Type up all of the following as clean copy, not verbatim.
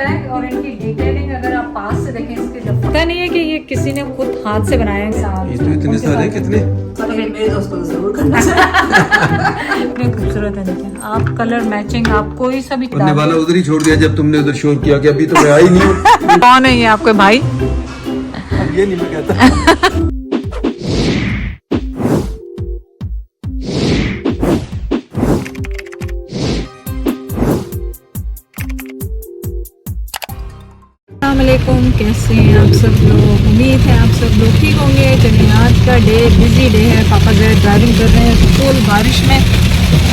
है और इनकी डिटेलिंग अगर आप पास से देखें इसके पता नहीं है कि ये किसी ने खुद हाथ से बनाया है। ये तो इतने सारे कितने मेरे दोस्त को जरूर करना चाहिए। इतने खूबसूरत है, देखें आप कलर मैचिंग, आप कोई सा भी करने वाला उधर ही छोड़ दिया जब तुमने उधर शोर किया कि अभी तो मैं आई नहीं हूँ। कौन है ये आपके भाई? अब ये नहीं मैं कहता। अस्सलामुअलैकुम, कैसे हैं आप सब लोग? उम्मीद है आप सब लोग ठीक होंगे। चलिए आज का डे बिजी डे है, पापा गए ड्राइविंग कर रहे हैं फुल बारिश में।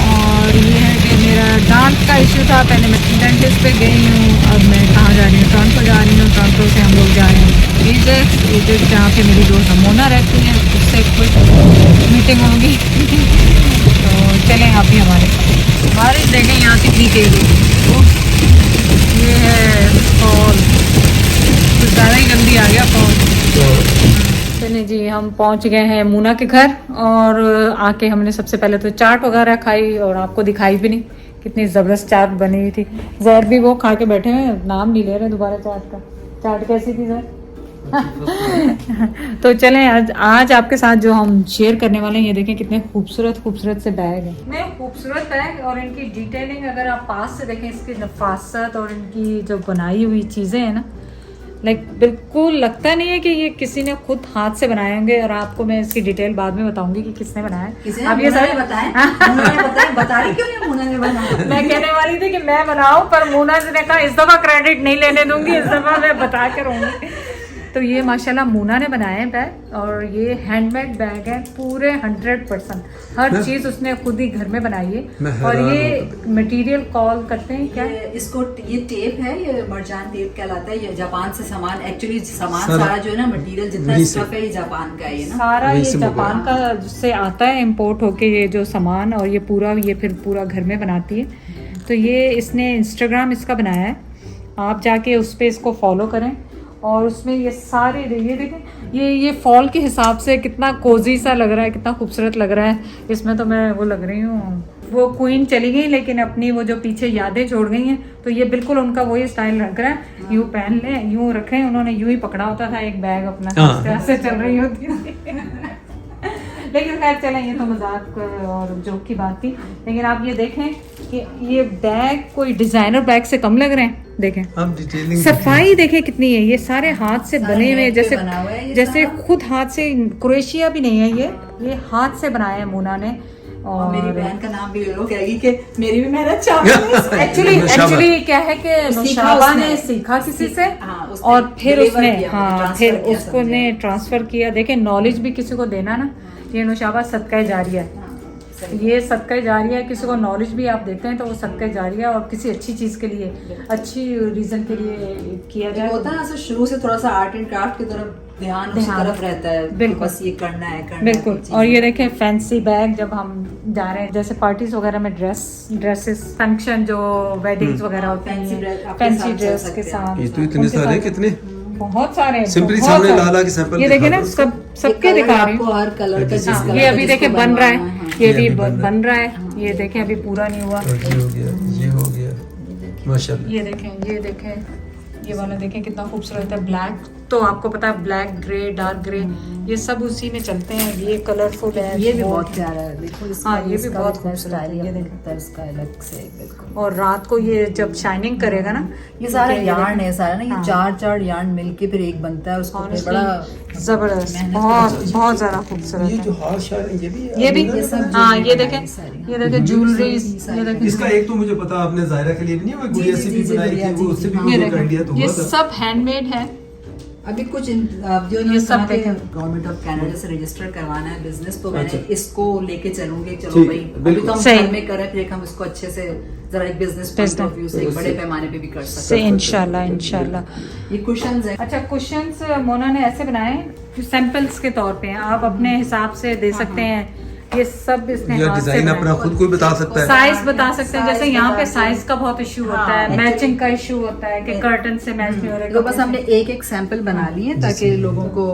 और ये है कि मेरा दांत का इशू था, पहले मैं डेंटिस्ट पे गई हूँ, अब मैं कहाँ जा रही हूँ? टोरंटो जा रही हूँ। टोरंटो से हम लोग जा रहे हैं इजिप्ट जहाँ पे मेरी दोस्त मोना रहती है, उससे कुछ मीटिंग होगी। तो चलें आप भी हमारे साथ। बारिश देखें यहाँ से कितनी तेज है। ये है फॉल, कुछ ज़्यादा ही जल्दी आ गया फॉल। चलिए जी, हम पहुंच गए हैं मूना के घर और आके हमने सबसे पहले तो चाट वगैरह खाई और आपको दिखाई भी नहीं कितनी ज़बरदस्त चाट बनी हुई थी। जहर भी वो खा के बैठे हैं, नाम नहीं ले रहे दोबारा चाट का। चाट कैसी थी जहर? तो चलें आज आपके साथ जो हम शेयर करने वाले हैं, ये देखें कितने खूबसूरत खूबसूरत से बैग हैं। इतने खूबसूरत बैग और इनकी डिटेलिंग अगर आप पास से देखें, इसकी नफासत और इनकी जो बनाई हुई चीज़ें हैं ना, लाइक बिल्कुल लगता नहीं है कि ये किसी ने खुद हाथ से बनाए होंगे। और आपको मैं इसकी डिटेल बाद में बताऊंगी कि किसने बनाया। आप ये सारे बताएं। बता रही क्यों नहीं? मूना ने बनाया। मैं कहने वाली थी कि मैं बनाऊं, पर मूना ने कहा इस दफा क्रेडिट नहीं लेने दूंगी, इस दफा मैं बता के रहूंगी। तो ये माशाल्लाह मूना ने बनाए हैं बैग, और ये हैंडमेड बैग है पूरे 100%। हर चीज उसने खुद ही घर में बनाई है। और ये मटेरियल कॉल करते हैं क्या? इसको ये टेप है, ये मरजान टेप कहलाता है। ये जापान से सामान, एक्चुअली सामान सारा जो है ना, मटेरियल जितना स्टफ है ये जापान का है ना, सारा ये जापान का से आता है इम्पोर्ट होके ये जो सामान, और ये फिर पूरा घर में बनाती है। तो ये इसने इंस्टाग्राम इसका बनाया है, आप जाके उस पर इसको फॉलो करें। और उसमें ये सारे ये देखें, ये फॉल के हिसाब से कितना कोजी सा लग रहा है, कितना खूबसूरत लग रहा है। इसमें तो मैं वो लग रही हूँ, वो क्वीन चली गई लेकिन अपनी वो जो पीछे यादें छोड़ गई हैं। तो ये बिल्कुल उनका वही स्टाइल रख रहा है, यूँ पहन ले, यूँ रखें। उन्होंने यूँ ही पकड़ा होता था एक बैग अपना, इस तरह से चल रही होती थी। लेकिन खैर चलें, ये तो मजाक और जोक की बात थी। लेकिन आप ये देखें कि ये बैग कोई डिजाइनर बैग से कम लग रहे हैं। देखें सफाई देखें कितनी है, ये सारे हाथ से बने हुए, जैसे खुद हाथ से। क्रोएशिया भी नहीं है ये हाथ से बनाया है मूना ने। और मेरी बहन का नाम भी ले लो, कहेगी कि मेरी भी मेहनत चाहिए। एक्चुअली क्या है कि नुशाबा ने सीखा किसी से, और फिर उसने उसको ने ट्रांसफर किया। देखें नॉलेज भी किसी को देना ना, ये नुशाबा सदका जारिया है। ये सदका जारिया है, किसी को नॉलेज भी आप देते हैं तो वो सदका जारिया, और किसी अच्छी चीज के लिए, अच्छी रीजन के लिए किया जाए। होता है ना, शुरू से थोड़ा सा आर्ट एंड क्राफ्ट की तरफ ध्यान उस तरफ रहता है। बिल्कुल, बस ये करना है बिल्कुल। और ये देखें फैंसी बैग, जब हम जा रहे हैं जैसे पार्टीज वगैरह में ड्रेसेस फंक्शन जो वेडिंग्स वगैरह होते हैं, फैंसी ड्रेस के साथ। ये तो इतने सारे कितने बहुत सारे सिंपली सामने लाला के सैंपल ये देखे ना, सबके दिखा रहे हैं हर कलर का। ये अभी देखे बन रहा है, ये भी बन रहा है। ये देखें अभी पूरा नहीं हुआ। ये हो गया माशाल्लाह। ये देखें ये वाला देखें कितना खूबसूरत है। ब्लैक तो आपको पता है, ब्लैक ग्रे डार्क ग्रे ये सब उसी में चलते हैं। ये कलरफुल है, ये भी बहुत प्यारा है। देखो हाँ, ये भी बहुत खूबसूरत है। ये देखता है इसका अलग से बिल्कुल। और रात को ये जब शाइनिंग करेगा ना, ये सारा यार्न है सारा ना, ये चार यार्न मिलके फिर एक बनता है। उसको बड़ा जबरदस्त, बहुत ज्यादा खूबसूरत ये है। जो हार शार ये भी हाँ, ये देखें ज्वेलरीज। ये देखें इसका एक तो मुझे पता, आपने जायरा के लिए भी नहीं वो गुड़िया सी भी बनाई थी, वो उससे भी एक आइडिया तो ये हुआ था। सब हैंडमेड है। अभी कुछ जो ये सब गवर्नमेंट ऑफ कनाडा से रजिस्टर करवाना है बिजनेस, तो मैंने इसको लेके चलूंगे। चलो ठीक, भाई, अभी तो हम घर में कर रहे, फिर हम इसको अच्छे से जरा एक बिजनेस पॉइंट ऑफ व्यू से एक बड़े पैमाने पे भी कर सकते हैं इंशाल्लाह। ये कुशन्स है। अच्छा, कुशन्स मोना ने ऐसे बनाए सैंपल्स के तौर पे, आप अपने हिसाब से दे सकते हैं। ये सब इसने हाथ से डिजाइन अपना खुद कोई बता सकता है, साइज बता सकते हैं। जैसे यहाँ पे साइज का बहुत इशू होता है, मैचिंग का इशू होता है कि कर्टन से मैच नहीं हो रहा है। तो बस हमने एक एक सैंपल बना लिए ताकि लोगों को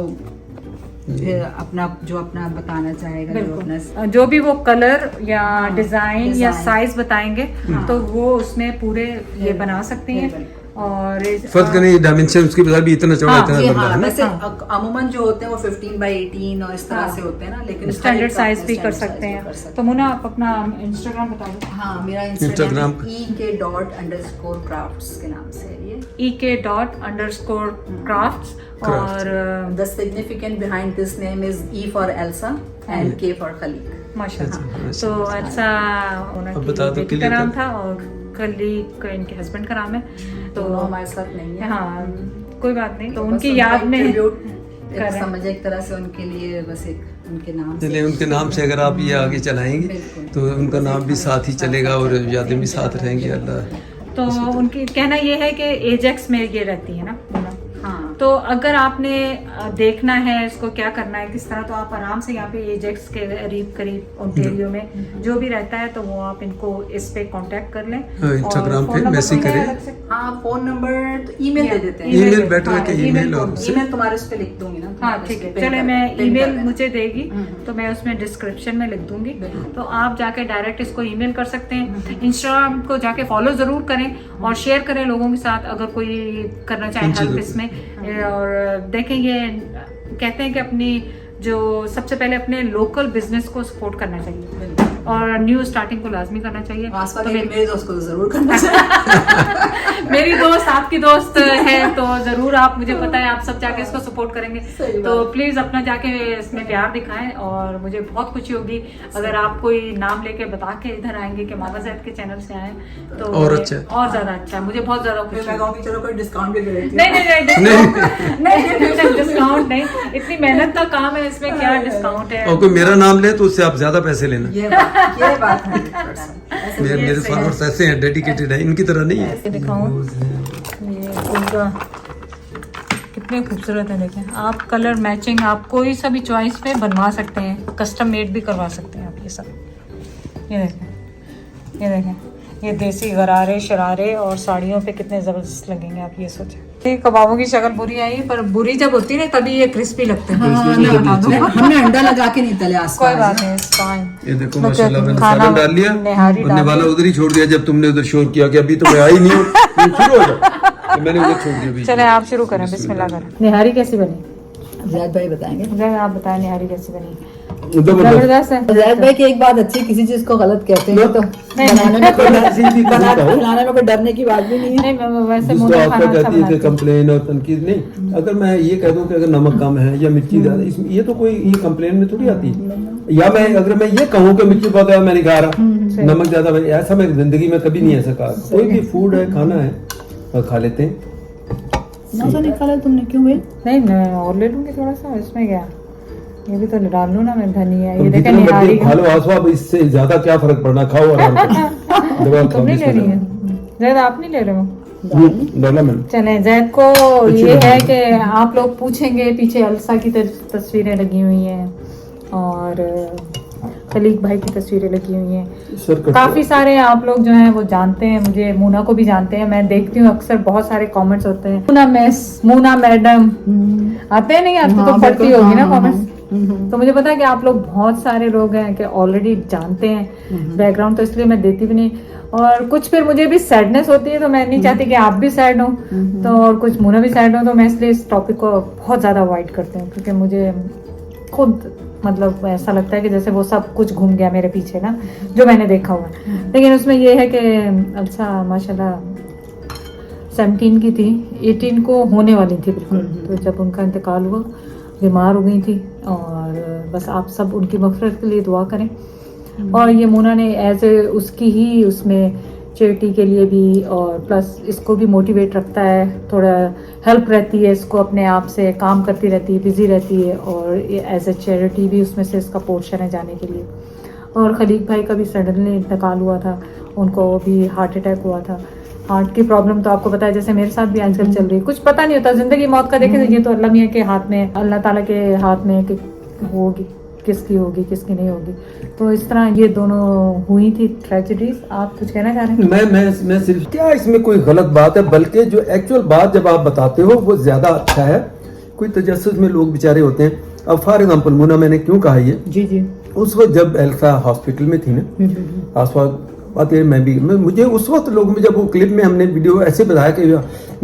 अपना बताना चाहेगा, जो भी वो कलर या डिजाइन या साइज बताएंगे तो वो उसमें पूरे ये बना सकती हैं। और फर्क नहीं, डायमेंशन उसकी बता भी इतना चौड़ा इतना लंबा है ना। वैसे अमूमन जो होते हैं वो 15x18 और इस तरह से होते हैं ना, लेकिन स्टैंडर्ड साइज भी कर सकते हैं। तो मुन्ना आप अपना इंस्टाग्राम बता दो। हाँ, मेरा Instagram ek._crafts के नाम से है ये, ek._crafts। और the significant behind this name is E for Elsa and K for Khalik। माशाल्लाह। तो ऐसा बता दो बेटी का नाम था और खलीक का इनके हस्बैंड का नाम है। तो हमारे साथ नहीं है। हाँ, कोई बात नहीं। तो उनकी याद में समझ एक तरह से उनके लिए बस एक उनके नाम चलिए, उनके नाम से अगर आप ये आगे चलाएंगे तो उनका नाम भी साथ ही चलेगा और यादें भी साथ रहेंगी। अल्लाह। तो उनकी कहना ये है कि एजेक्स में ये रहती है ना। हाँ, तो अगर आपने देखना है इसको क्या करना है किस तरह, तो आप आराम से यहाँ पे एजेक्स के करीब ओंटारियो में जो भी रहता है तो वो आप इनको इस पे कांटेक्ट कर लें। इंस्टाग्राम पे मैसेज करें। हाँ, फोन नंबर तो ईमेल दे देते हैं। ईमेल बेटर है कि ईमेल, और ईमेल तुम्हारे उस पे लिख दूंगी ना। हाँ ठीक है, चले मैं ईमेल मुझे देगी तो मैं उसमें डिस्क्रिप्शन में लिख दूंगी, तो आप जाके डायरेक्ट इसको ईमेल कर सकते हैं। इंस्टाग्राम को जाके फॉलो जरूर करें और शेयर करें लोगों के साथ अगर कोई करना चाहे हेल्प इसमें। और देखें, ये कहते हैं कि अपनी जो सबसे पहले अपने लोकल बिजनेस को सपोर्ट करना चाहिए और न्यू स्टार्टिंग को लाजमी करना चाहिए। तो मेरे दोस्त को तो जरूर करना चाहिए। मेरी दोस्त आपकी दोस्त है तो जरूर, आप मुझे पता है आप सब जाके इसको सपोर्ट करेंगे, तो प्लीज अपना जाके इसमें प्यार दिखाएं। और मुझे बहुत खुशी होगी अगर आप कोई नाम लेके बता के इधर आएंगे कि मामा ज़ैद के चैनल से आए तो और अच्छा, और ज्यादा अच्छा है। मुझे बहुत ज्यादा खुशी है। चलो कोई डिस्काउंट भी दे देती नहीं, डिस्काउंट नहीं, इतनी मेहनत का काम है इसमें, क्या डिस्काउंट है। और कोई मेरा नाम ले तो उससे आप ज्यादा पैसे लेना। ये बात है। मेरे फॉलोअर्स ऐसे हैं, डेडिकेटेड है, इनकी तरह नहीं है। दिखाऊं ये उनका कितने खूबसूरत है, देखें आप। कलर मैचिंग आप कोई सा भी चॉइस पे बनवा सकते हैं, कस्टम मेड भी करवा सकते हैं आप। ये सब ये देखें ये देसी गरारे शरारे और साड़ियों पे कितने जबरदस्त लगेंगे, आप ये सोचें। ये कबाबों की शक्ल बुरी आई, पर बुरी जब होती है तभी ये क्रिस्पी लगते हैं। हमने अंडा लगा के नहीं तले आज। कोई बात नहीं, ये देखो माशाल्लाह, मैंने सालन डाल लिया, बनने वाला उधर ही छोड़ दिया जब तुमने उधर शोर किया कि अभी तो मैं आई नहीं हूँ, शुरू हो जाओ, तो मैंने उधर छोड़ दिया। चले आप शुरू करें, बिस्मिल्लाह करें। निहारी कैसी बनी? ज़ैद भाई बताएंगे। आप बताएं निहारी कैसी बनी? जबरदस्त है। ज़ैद भाई की एक बात अच्छी, किसी चीज को गलत कहते हैं तो बनाने में कोई डरने की बात भी नहीं है। वैसे आपका कहती है कंप्लेन और तनकीद नहीं। अगर मैं ये कह दूं कि अगर नमक कम है या मिर्ची ज्यादा, इसमें ये तो कोई ये कंप्लेन में थोड़ी आती है। या मैं अगर मैं ये कहूँ कि मिर्ची बहुत है मैं नहीं खा रहा, नमक ज्यादा, ऐसा मैं जिंदगी में कभी नहीं ऐसा कहा। कोई भी फूड है, खाना है और खा लेते हैं। नहीं खा तुमने क्यों भाई? नहीं मैं और ले लूंगी थोड़ा सा, इसमें क्या, ये भी तो डाल लूं ना मैं धनिया। ये देखें निहारी खा लो आसवाब, इससे ज्यादा क्या फर्क पड़ना, खाओ आराम से। तुम नहीं ले रही है ज़ैद, आप नहीं ले रहे हो? डाला मैंने। चले ज़ैद को ये है कि आप लोग पूछेंगे, पीछे अलसा की तस्वीरें लगी हुई हैं और खलीक भाई की तस्वीरें लगी हुई हैं। काफी सारे आप लोग जो हैं वो जानते हैं, मुझे मूना को भी जानते हैं, मैं देखती हूँ अक्सर बहुत सारे कमेंट्स होते हैं, मूना मिस, मूना मैडम आते हैं, नहीं आते तो पढ़ती होगी ना कमेंट्स। तो मुझे पता है कि आप लोग बहुत सारे लोग हैं कि ऑलरेडी जानते हैं बैकग्राउंड, तो इसलिए मैं देती भी नहीं। और कुछ फिर मुझे भी सैडनेस होती है, तो मैं नहीं चाहती कि आप भी सैड हो, तो और कुछ मूना भी सैड हो, तो मैं इसलिए इस टॉपिक को बहुत ज़्यादा अवॉइड करती हूँ, क्योंकि मुझे खुद मतलब ऐसा लगता है कि जैसे वो सब कुछ घूम गया मेरे पीछे ना, जो मैंने देखा हुआ। लेकिन उसमें ये है कि अच्छा माशाल्लाह 17 की थी, 18 को होने वाली थी बिल्कुल। तो जब उनका इंतकाल हुआ, बीमार हो गई थी, और बस आप सब उनकी मग़फ़िरत के लिए दुआ करें। और ये मूना ने एज ए उसकी ही उसमें चैरिटी के लिए भी, और प्लस इसको भी मोटिवेट रखता है, थोड़ा हेल्प रहती है इसको, अपने आप से काम करती रहती है, बिजी रहती है, और एज ए चैरिटी भी उसमें से इसका पोर्शन है जाने के लिए। और खलीक भाई का भी सडनली इंतकाल हुआ था, उनको भी हार्ट अटैक हुआ था। हार्ट की प्रॉब्लम तो आपको पता है, जैसे मेरे साथ भी आजकल चल रही है, कुछ पता नहीं होता ज़िंदगी मौत का। देखें ये तो अल्लाह मियाँ के हाथ में, अल्लाह ताला के हाथ में कि होगी, किसकी होगी किसकी नहीं होगी। तो इस तरह ये दोनों हुई थी ट्रेजेडीज। आप कुछ कहना चाह रहे हैं? मैं सिर्फ क्या इसमें कोई गलत बात है, बल्कि जो एक्चुअल बात जब आप बताते हो वो ज्यादा अच्छा है। कोई तजस्सुस में लोग बेचारे होते हैं। अब फॉर एग्जाम्पल मूना, मैंने क्यों कहा ये, जी उस वक्त जब एल्सा हॉस्पिटल में थी ना, आसपास बात है, मुझे उस वक्त लोगों में जब वो क्लिप में हमने वीडियो ऐसे बताया कि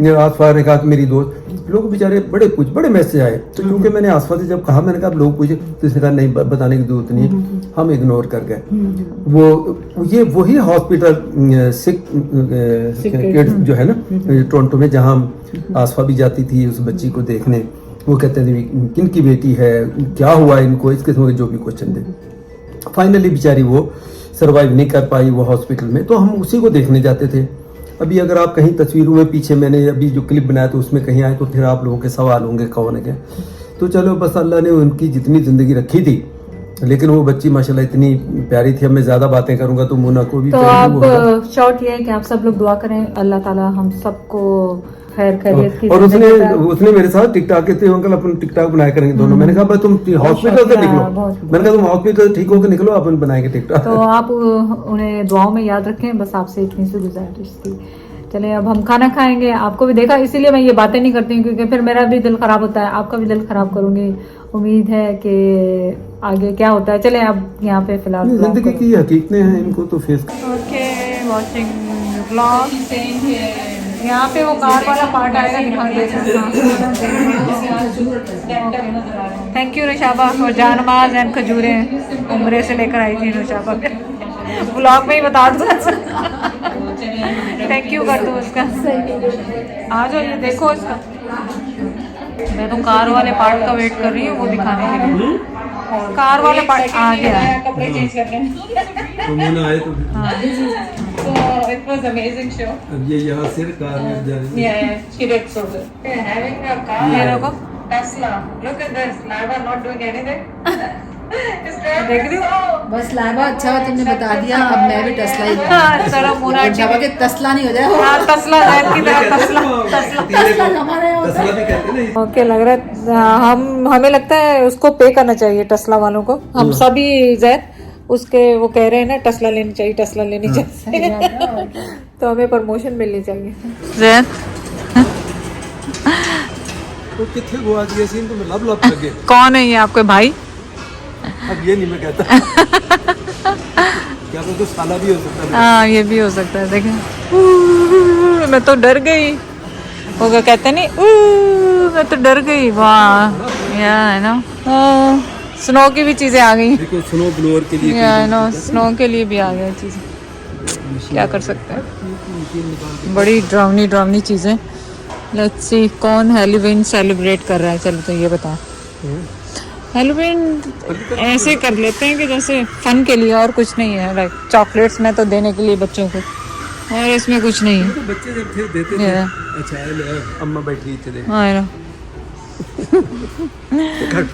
आसफा ने कहा कि मेरी दोस्त, लोग बेचारे बड़े मैसेज आए। तो क्योंकि मैंने आसफा से जब कहा, मैंने कहा लोग पूछे, तो इसने कहा नहीं बताने की जरूरत नहीं है, हम इग्नोर कर गए। वो ये वही हॉस्पिटल सिक किड्स जो है ना टोरंटो में, जहाँ आसफा भी जाती थी उस बच्ची को देखने। वो कहते थे किन की बेटी है, क्या हुआ इनको, इस किस्म के जो भी क्वेश्चन थे। फाइनली बेचारी वो सर्वाइव नहीं कर पाई वो हॉस्पिटल में, तो हम उसी को देखने जाते थे। अभी अगर आप कहीं तस्वीरों में पीछे मैंने अभी जो क्लिप बनाया तो उसमें कहीं आए तो फिर आप लोगों के सवाल होंगे कौन है क्या। तो चलो बस अल्लाह ने उनकी जितनी ज़िंदगी रखी थी, लेकिन वो बच्ची माशाल्लाह इतनी प्यारी थी। अब मैं ज़्यादा बातें करूंगा तो मुन्ना को भी तो आप शॉर्ट ये है कि आप सब लोग दुआ करें, अल्लाह ताला हम सबको खैर खैरियत की। और उसने मेरे साथ टिकटॉक कहते हैं अंकल अपन टिकटॉक बनाया करेंगे दोनों। मैंने कहा भाई तुम हॉस्पिटल से निकलो, मैंने कहा तुम हॉस्पिटल ठीक होकर निकलो, अपन बनाएंगे टिकटॉक। तो आप उन्हें दुआओं में याद रखें, बस आपसे इतनी सी गुजारिश थी। चले अब हम खाना खाएंगे। आपको भी देखा, इसीलिए मैं ये बातें नहीं करती हूँ क्योंकि फिर मेरा भी दिल खराब होता है, आपका भी दिल खराब करूंगी। उम्मीद है कि आगे क्या होता है। चले अब यहाँ पे फिलहाल जिंदगी की हकीकतें हैं, इनको तो फेस। Okay, watching vlog. यहाँ पे वो कार वाला पार्ट आएगा, दिखा देगा। थैंक यू नौशाबा और जानमाज एंड खजूरे उम्रे से लेकर आई थी नौशाबा। ब्लॉग में ही बता दूँ, थैंक यू कर दूँ उसका। आ जाओ, ये देखो इसका। मैं तो कार वाले पार्ट का वेट कर रही हूँ, वो दिखाने के लिए। कार वाले पार्ट आ गया, कपड़े चेंज करने तो मुन्ना आए तो So it was amazing show. अब ये यहाँ से कार में जा रही है। Yeah, she did so good. Having a car. ये देखो Tesla. Look at this. Lava not doing anything. देख रही हो? बस लाइबा अच्छा हुआ तुमने बता दिया, अब मैं भी टेस्ला ही चलो मुन्ना नौशाबा के तस्ला नहीं हो जाए। हाँ, तस्ला जैन की तरह तस्ला। तस्ला हमारे यहाँ होता तस्ला भी कहते हैं ना। ओके, लग रहा है हमें लगता है उसको पे करना चाहिए टेस्ला वालों को। हम सभी जैद उसके वो कह रहे हैं ना टेस्ला लेनी चाहिए, टेस्ला लेनी चाहिए। तो हमें प्रमोशन मिलनी चाहिए। जैद तो कितने को आज ये सीन तो लब लगे। कौन है ये आपके भाई? अब ये नहीं मैं कहता। क्या तो साला भी हो सकता है। हाँ, ये भी हो सकता है। देखें, मैं तो डर गई। वो क्या कहते नहीं, मैं तो डर गई। वाह, या है ना, स्नो की भी चीजें आ गई। देखो स्नो ब्लोअर के लिए, या नो स्नो के लिए भी आ गई चीजें। क्या कर सकते हैं, बड़ी ड्रावनी चीजें। लेट्स सी कौन हैलोवीन सेलिब्रेट कर रहा है। चलो तो ये बता, हैलोवीन ऐसे कर लेते हैं कि जैसे फन के लिए, और कुछ नहीं है। लाइक चॉकलेट्स में तो देने के लिए बच्चों को, और इसमें कुछ नहीं है। तो बच्चे जब थे देते थे। अच्छा अम्मा बैठ गई थी देख। आई नो,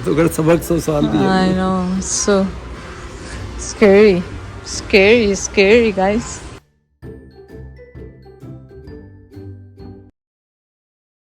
तो सबक 100 साल दिए। I know, so scary guys.